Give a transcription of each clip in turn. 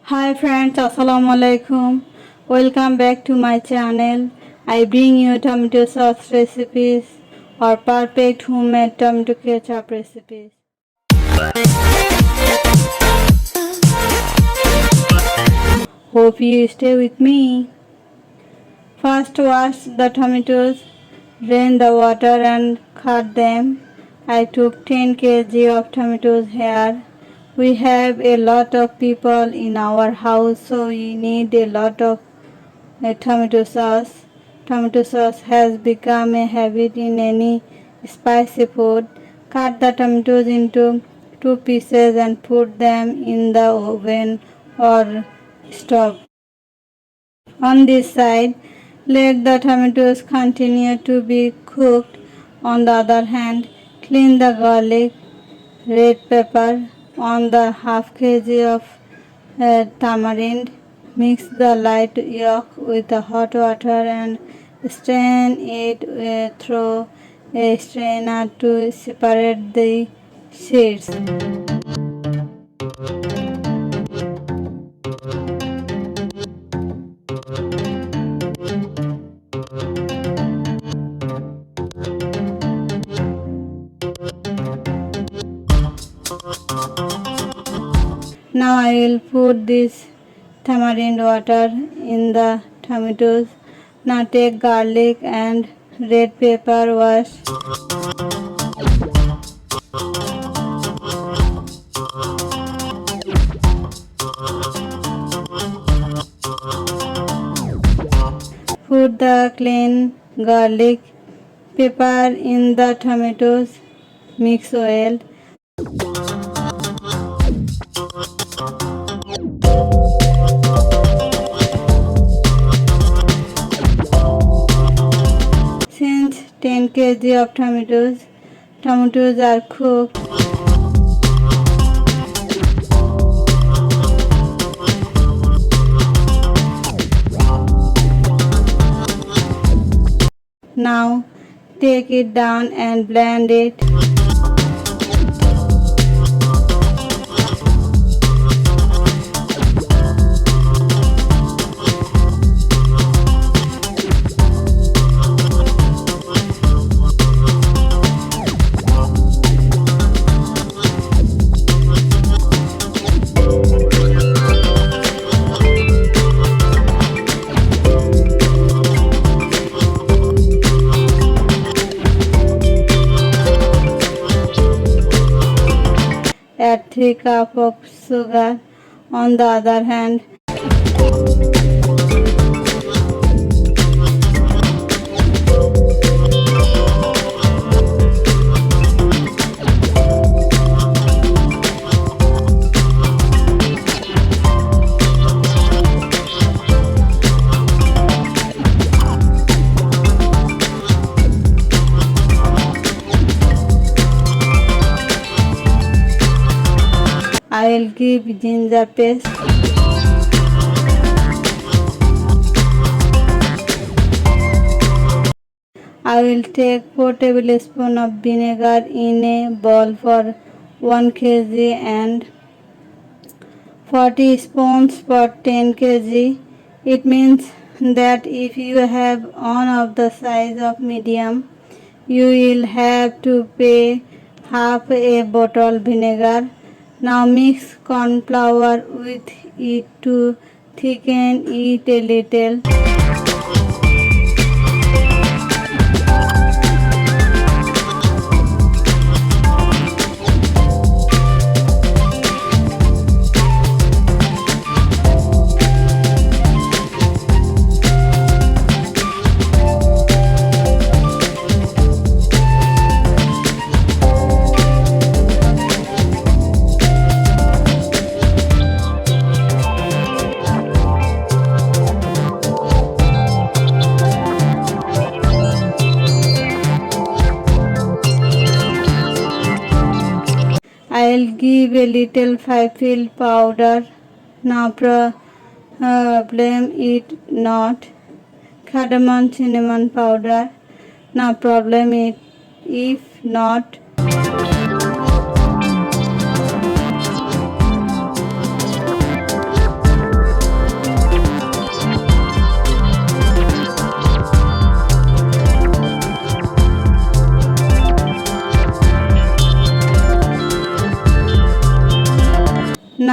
Hi friends, Assalamu alaikum. Welcome back to my channel. I bring you tomato sauce recipes or perfect homemade tomato ketchup recipes. Hope you stay with me. First wash the tomatoes, drain the water and cut them. I took 10 kg of tomatoes here. We have a lot of people in our house, so we need a lot of tomato sauce. Tomato sauce has become a habit in any spicy food. Cut the tomatoes into two pieces and put them in the oven or stove. On this side, let the tomatoes continue to be cooked. On the other hand, clean the garlic, red pepper on the half kg of tamarind. Mix the light yolk with the hot water and strain it through a strainer to separate the seeds. Now I will put this tamarind water in the tomatoes. Now take garlic and red pepper, wash. Put the clean garlic, pepper in the tomatoes. Mix well. Since 10 kg of tomatoes are cooked, now take it down and blend it. Add 3 cups of sugar. On the other hand, I will give ginger paste. I will take 4 tablespoons of vinegar in a bowl for 1 kg and 40 spoons for 10 kg. It means that if you have one of the size of medium, you will have to pay half a bottle vinegar. Now mix corn flour with it to thicken it a little. I'll give a little fill powder. Now problem it not. Cardamom cinnamon powder. Now problem it if not.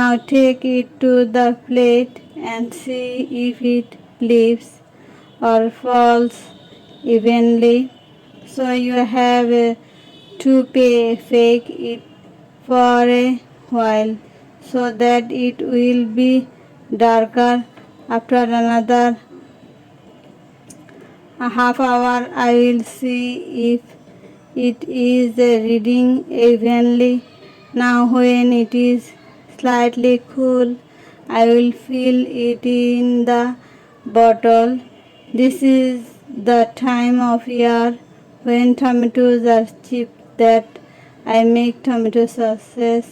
Now take it to the plate and see if it flips or falls evenly. So you have to fake it for a while so that it will be darker. After another a half hour I will see if it is reading evenly. Now when it is slightly cool, I will fill it in the bottle. This is the time of year when tomatoes are cheap that I make tomato sauces.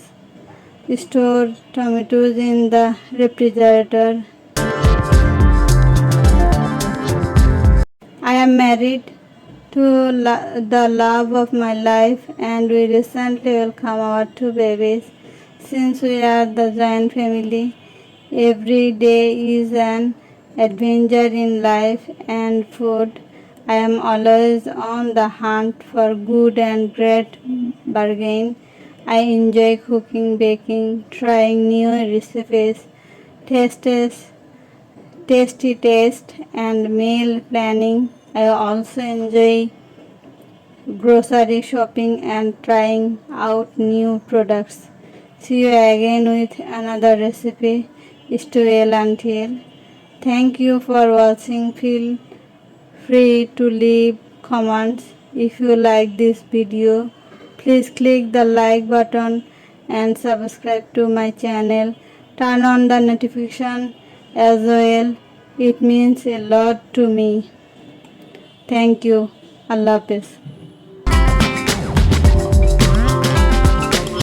Store tomatoes in the refrigerator. I am married to the love of my life, and we recently welcomed our two babies. Since we are the giant family, every day is an adventure in life and food. I am always on the hunt for good and great bargain. I enjoy cooking, baking, trying new recipes, tastes, tasty taste, and meal planning. I also enjoy grocery shopping and trying out new products. See you again with another recipe. Stay well until. Thank you for watching. Feel free to leave comments if you like this video. Please click the like button and subscribe to my channel. Turn on the notification as well. It means a lot to me. Thank you. Allah Hafiz.